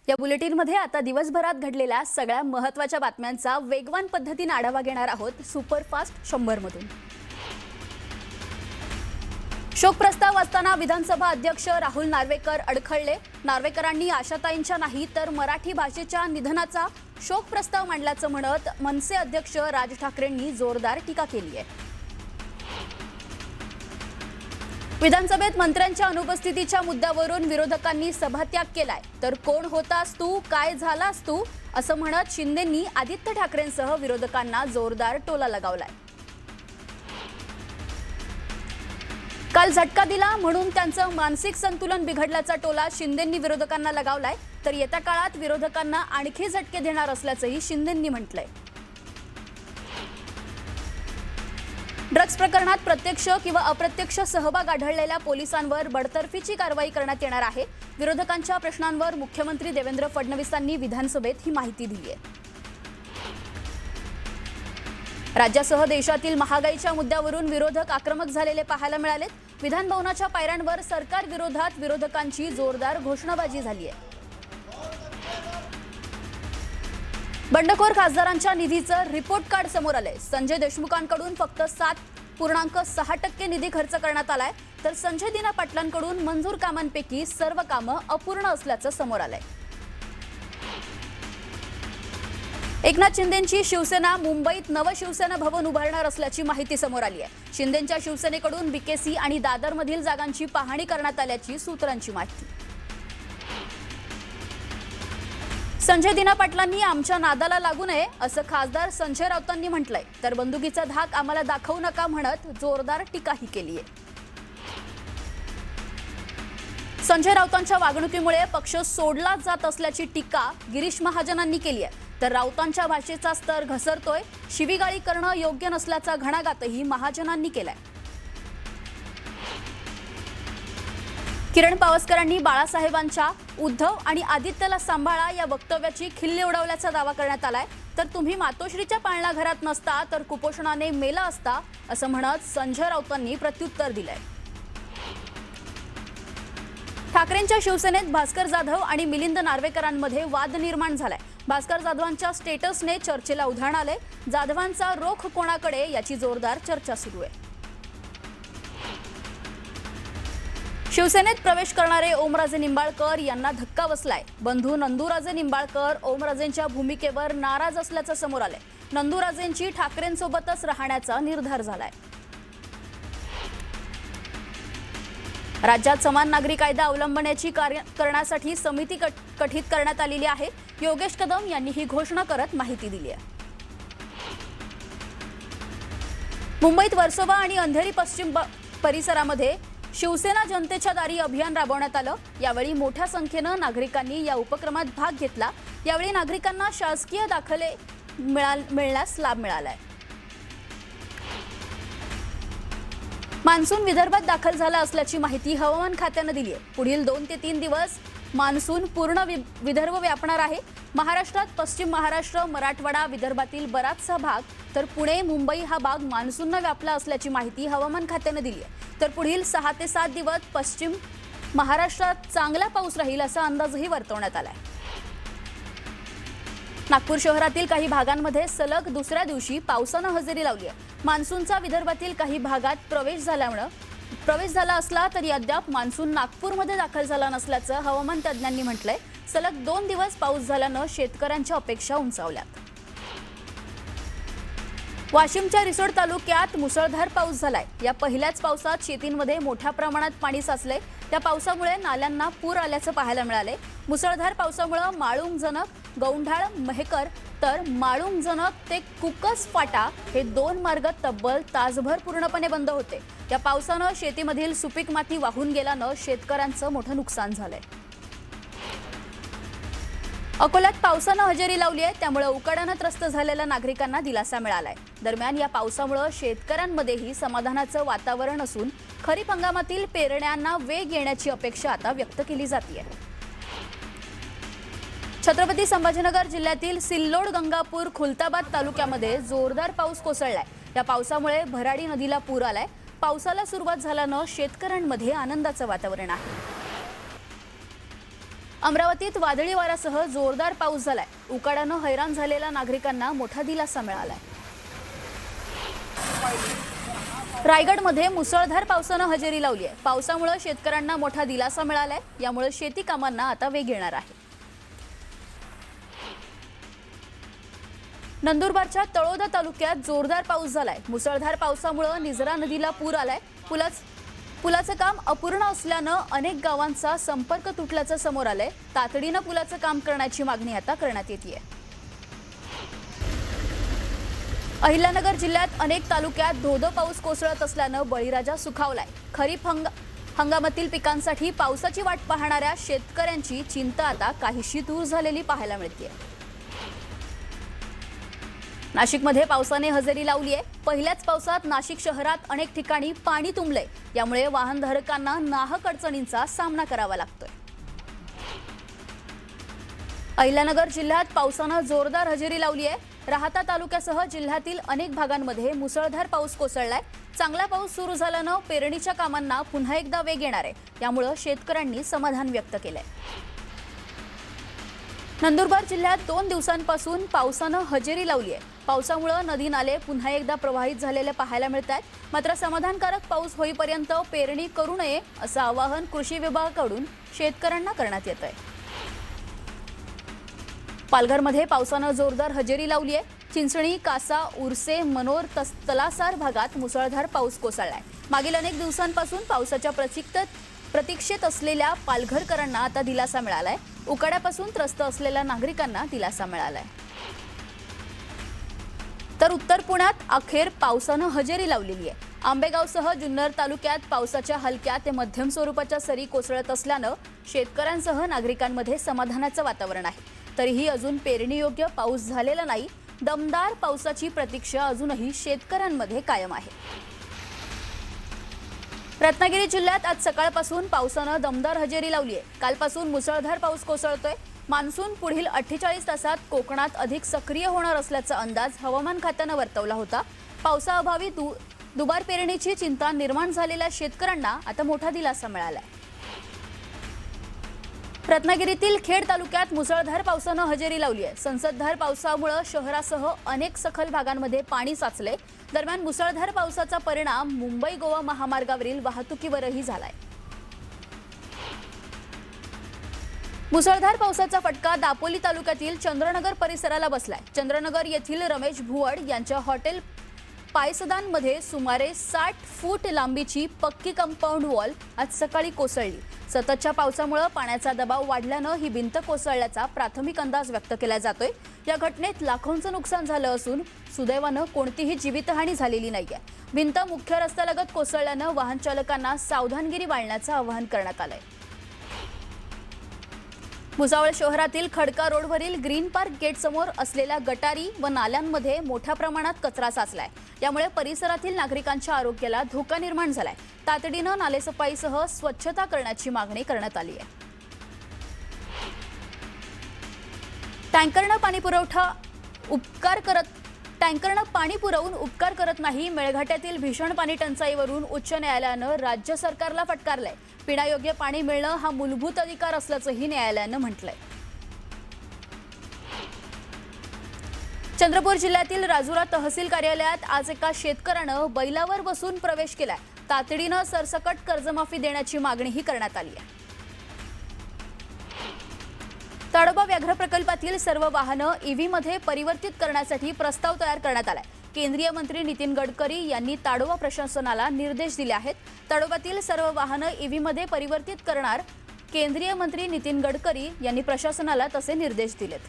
या बुलेटिनमध्ये आता दिवसभरात घडलेल्या सगळ्या महत्त्वाच्या बातम्यांचा वेगवान पद्धतीने आढावा घेणार आहोत सुपरफास्ट 100 मधून। शोक प्रस्ताव वाचताना विधानसभा अध्यक्ष राहुल नार्वेकर अडखळले। नार्वेकरांनी आशाताईंच्या नाही तर मराठी भाषेच्या निधनाचा शोक प्रस्ताव मांडल्याचं म्हणत मनसे अध्यक्ष राज ठाकरेंनी जोरदार टीका केली आहे। विधानसभेत मंत्र्यांच्या अनुपस्थितीच्या मुद्द्यावरून विरोधकांनी सभात्याग केलाय। तर कोण होतास तू, काय झालास तू असं म्हणत शिंदेंनी आदित्य ठाकरेंसह विरोधकांना जोरदार टोला लगावलाय। काल झटका दिला म्हणून त्यांचं मानसिक संतुलन बिघडल्याचा टोला शिंदेंनी विरोधकांना लगावलाय। तर येत्या काळात विरोधकांना आणखी झटके देणार असल्याचंही शिंदेंनी म्हटलंय। ड्रग्ज प्रकरणात प्रत्यक्ष किंवा अप्रत्यक्ष सहभाग आढळलेल्या पोलिसांवर बडतर्फीची कारवाई करण्यात येणार आहे। विरोधकांच्या प्रश्नांवर मुख्यमंत्री देवेंद्र फडणवीसांनी विधानसभेत ही माहिती दिली आहे। राज्यासह देशातील महागाईच्या मुद्द्यावरून विरोधक आक्रमक झालेले पाहायला मिळाले। विधान भवनाच्या पायऱ्यांवर सरकार विरोधात विरोधकांची जोरदार घोषणाबाजी झाली आहे। बंडखोर खासदारांच्या निधीचं रिपोर्ट कार्ड समोर आलंय। संजय देशमुखांकडून फक्त 7.6% निधी खर्च करण्यात आलाय। तर संजय दिना पाटलांकडून मंजूर कामांपैकी सर्व कामं अपूर्ण असल्याचं समोर आलंय। एकनाथ शिंदेंची शिवसेना मुंबईत नवशिवसेना भवन उभारणार असल्याची माहिती समोर आली आहे। शिंदेंच्या शिवसेनेकडून बीकेसी आणि दादरमधील जागांची पाहणी करण्यात आल्याची सूत्रांची माहिती। संजय दिना पाटलांनी आमच्या नादाला लागू नये असं खासदार संजय राऊतांनी म्हटलंय। तर बंदुकीचा धाक आम्हाला दाखवू नका म्हणत जोरदार टीकाही केली आहे। संजय राऊतांच्या वागणुकीमुळे पक्ष सोडला जात असल्याची टीका गिरीश महाजनांनी केली आहे। तर राऊतांच्या भाषेचा स्तर घसरतोय, शिवीगाळी करणं योग्य नसल्याचा घणाघातही महाजनांनी केलाय। किरण पावसकरांनी बाळासाहेबांच्या उद्धव आणि आदित्यला सांभाळा या वक्तव्याची खिल्ली उडवल्याचा दावा करण्यात आलाय। तर तुम्ही मातोश्रीच्या पाळणाघरात नसता तर कुपोषणाने मेला असता असं म्हणत संजय राऊतांनी प्रत्युत्तर दिलंय। ठाकरेंच्या शिवसेनेत भास्कर जाधव आणि मिलिंद नार्वेकरांमध्ये वाद निर्माण झालाय। भास्कर जाधवांच्या स्टेटसने चर्चेला उधाण आले। जाधवांचा रोख कोणाकडे याची जोरदार चर्चा सुरू आहे। शिवसेनेत प्रवेश करणारे ओमराजे निंबाळकर यांना धक्का बसलाय। बंधू नंदूराजे निंबाळकर ओमराजेंच्या भूमिकेवर नाराज असल्याचं समोर आलंय। नंदूराजेंची ठाकरेंसोबतच राहण्याचा निर्धार झालाय। राज्यात समान नागरी कायदा अवलंबण्याची करण्यासाठी समिती गठीत करण्यात आलेली आहे। योगेश कदम यांनी ही घोषणा करत माहिती दिली आहे। मुंबईत वर्सोवा आणि अंधेरी पश्चिम परिसरामध्ये शिवसेना जनतेच्या दारी अभियान राबवण्यात आलं। यावेळी मोठ्या संख्येनं नागरिकांनी या उपक्रमात भाग घेतला। यावेळी नागरिकांना शासकीय दाखले मिळण्यास लाभ मिळालाय। मान्सून विदर्भात दाखल झाला असल्याची माहिती हवामान खात्यानं दिली आहे। पुढील 2 ते 3 दिवस मान्सून पूर्ण विदर्भ व्यापणार आहे। महाराष्ट्रात पश्चिम महाराष्ट्र, मराठवाडा, विदर्भातील बराचसा भाग तर पुणे, मुंबई हा भाग मान्सूननं व्यापला असल्याची माहिती हवामान खात्यानं दिली आहे। तर पुढील 6 ते 7 दिवस पश्चिम महाराष्ट्रात चांगला पाऊस राहील असा अंदाजही वर्तवण्यात आलाय। नागपूर शहरातील काही भागांमध्ये सलग दुसऱ्या दिवशी पावसानं हजेरी लावली आहे। मान्सूनचा विदर्भातील काही भागात प्रवेश झाला असला तरी अद्याप मान्सून नागपूरमध्ये दाखल झाला नसल्याचं हवामान तज्ज्ञांनी म्हटलंय। सलग 2 दिवस पाऊस झाल्यानं शेतकऱ्यांच्या अपेक्षा उंचावल्यात। वाशिमच्या रिसोड तालुक्यात मुसळधार पाऊस झालाय। या पहिल्याच पावसात शेतींमध्ये मोठ्या प्रमाणात पाणी साचलंय। त्या पावसामुळे नाल्यांना पूर आल्याचं पाहायला मिळालंय। मुसळधार पावसामुळे माळुंगजनक, गौंढाळ, मेहकर तर माळुंगजनक ते कुकस फाटा हे 2 मार्ग तब्बल तासभर पूर्णपणे बंद होते। या पावसानं शेतीमधील सुपीक माती वाहून गेल्यानं शेतकऱ्यांचं मोठं नुकसान झालंय। अकोल्यात पावसानं हजेरी लावली आहे, त्यामुळे उकाड्यानं त्रस्त झालेल्या नागरिकांना दिलासा मिळालाय। दरम्यान या पावसामुळे शेतकऱ्यांमध्येही समाधानाचं वातावरण असून खरीप हंगामातील पेरण्यांना वेग येण्याची अपेक्षा आता व्यक्त केली जाते। छत्रपती संभाजीनगर जिल्ह्यातील सिल्लोड, गंगापूर, खुलताबाद तालुक्यामध्ये जोरदार पाऊस कोसळलाय। या पावसामुळे भराडी नदीला पूर आलाय। पावसाला सुरुवात झाल्यानं शेतकऱ्यांमध्ये आनंदाचं वातावरण आहे। अमरावतीत वादळी वाऱ्यासह जोरदार पाऊस झालाय। उकाड्यानं हैराण झालेल्या नागरिकांना मोठा दिलासा मिळालाय। रायगडमध्ये मुसळधार पावसानं हजेरी लावली आहे। पावसामुळे शेतकऱ्यांना मोठा दिलासा मिळालाय। यामुळे शेती कामांना आता वेग येणार आहे। नंदुरबारच्या तळोदा तालुक्यात जोरदार पाऊस झालाय। मुसळधार पावसामुळे निजरा नदीला पूर आलाय। पुलाचं काम अपूर्ण असल्यानं अनेक गावांचा संपर्क तुटल्याचं समोर आलंय। तातडीनं पुलाचं काम करण्याची मागणी आता करण्यात येतेय। अहिल्यानगर जिल्ह्यात अनेक तालुक्यात धोधो पाऊस कोसळत असल्यानं बळीराजा सुखावलाय। खरीप हंगामातील पिकांसाठी पावसाची वाट पाहणाऱ्या शेतकऱ्यांची चिंता आता काहीशी दूर झालेली पाहायला मिळतेय। नाशिकमध्ये पावसाने हजेरी लावली आहे। पहिल्याच पावसात नाशिक शहरात अनेक ठिकाणी पाणी तुंबलंय। यामुळे वाहनधारकांना नाहक अडचणींचा सामना करावा लागतोय। अहिल्यानगर जिल्ह्यात पावसानं जोरदार हजेरी लावली आहे। राहाता तालुक्यासह जिल्ह्यातील अनेक भागांमध्ये मुसळधार पाऊस कोसळलाय। चांगला पाऊस सुरू झाल्यानं पेरणीच्या कामांना पुन्हा एकदा वेग येणार आहे। यामुळे शेतकऱ्यांनी समाधान व्यक्त केलंय। नंदुरबार जिल्ह्यात 2 दिवसांपासून पावसानं हजेरी लावली आहे। पावसामुळे नदी नाले पुन्हा एकदा प्रवाहित झालेले पाहायला मिळतात। मात्र समाधानकारक पाऊस होईपर्यंत पेरणी करू नये असं आवाहन कृषी विभागाकडून शेतकऱ्यांना करण्यात येत आहे। पालघरमध्ये पावसानं जोरदार हजेरी लावली आहे। चिंचणी, कासा, उरसे, मनोर, तलासार भागात मुसळधार पाऊस कोसळलाय। मागील अनेक दिवसांपासून पावसाच्या प्रतीक्षेत असलेल्या पालघरकरांना आता दिलासा मिळालाय। उकाड्यापासून त्रस्त असलेल्या नागरिकांना दिलासा मिळालाय। तर उत्तर पुण्यात अखेर पावसानं हजेरी लावलेली आहे। आंबेगावसह जुन्नर तालुक्यात पावसाच्या हलक्या ते मध्यम स्वरूपाच्या सरी कोसळत असल्यानं शेतकऱ्यांसह नागरिकांमध्ये समाधानाचं वातावरण आहे। तरीही अजून पेरणीयोग्य पाऊस झालेला नाही। दमदार पावसाची प्रतीक्षा अजूनही शेतकऱ्यांमध्ये कायम आहे। रत्नागिरी जिल्ह्यात आज सकाळपासून पावसानं दमदार हजेरी लावली आहे। कालपासून मुसळधार पाऊस कोसळतोय। मान्सून पुढील 48 तासात कोकणात अधिक सक्रिय होणार असल्याचा अंदाज हवामान खात्यानं वर्तवला होता। पावसाअभावी दुबार पेरणीची चिंता निर्माण झालेल्या शेतकऱ्यांना आता मोठा दिलासा मिळालाय। रत्नागिरीतील खेड तालुक्यात मुसळधार पावसानं हजेरी लावली आहे। संततधार पावसामुळे शहरासह अनेक सखल भागांमध्ये पाणी साचले। दरम्यान मुसळधार पावसाचा परिणाम मुंबई गोवा महामार्गावरील वाहतुकीवरही झालाय। मुसळधार पावसाचा फटका दापोली तालुक्यातील चंद्रनगर परिसराला बसलाय। चंद्रनगर येथील रमेश भुवड यांच्या हॉटेल पायसदांमध्ये सुमारे 60 फूट लांबीची पक्की कंपाऊंड वॉल आज सकाळी कोसळली। सततच्या पावसामुळे पाण्याचा दबाव वाढल्यानं ही भिंत कोसळल्याचा प्राथमिक अंदाज व्यक्त केला जातोय। या घटनेत लाखोंचं नुकसान झालं असून सुदैवानं कोणतीही जीवितहानी झालेली नाहीये। भिंत मुख्य रस्त्यालगत कोसळल्यानं वाहन चालकांना सावधानगिरी बाळगण्याचं आवाहन करण्यात आलंय। भुसावळ शहरातील खडका रोडवरील ग्रीन पार्क गेट समोर असलेल्या गटारी व नाल्यांमध्ये मोठ्या प्रमाणात कचरा साचलाय। यामुळे परिसरातील नागरिकांच्या आरोग्याला धोका निर्माण झालाय। तातडीनं नालेसफाईसह स्वच्छता करण्याची मागणी करण्यात आली आहे। टँकरनं पाणी पुरवून उपकार करत नाही। मेळघाट्यातील भीषण पाणी टंचाईवरून उच्च न्यायालयानं राज्य सरकारला फटकारलंय। पिण्यायोग्य पाणी मिळणं हा मूलभूत अधिकार असल्याचंही न्यायालयानं म्हटलंय। चंद्रपूर जिल्ह्यातील राजुरा तहसील कार्यालयात आज एका शेतकऱ्यानं बैलावर बसून प्रवेश केलाय। तातडीनं सरसकट कर्जमाफी देण्याची मागणीही करण्यात आली आहे। ताडोबा व्याघ्र प्रकल्पातील सर्व वाहनं ईव्हीमध्ये परिवर्तित करण्यासाठी प्रस्ताव तयार करण्यात आलाय। केंद्रीय मंत्री नितीन गडकरी यांनी ताडोबा प्रशासनाला निर्देश दिले आहेत। ताडोबातील सर्व वाहनं ईव्हीमध्ये परिवर्तित करणार केंद्रीय मंत्री नितीन गडकरी यांनी प्रशासनाला तसे निर्देश दिलेत।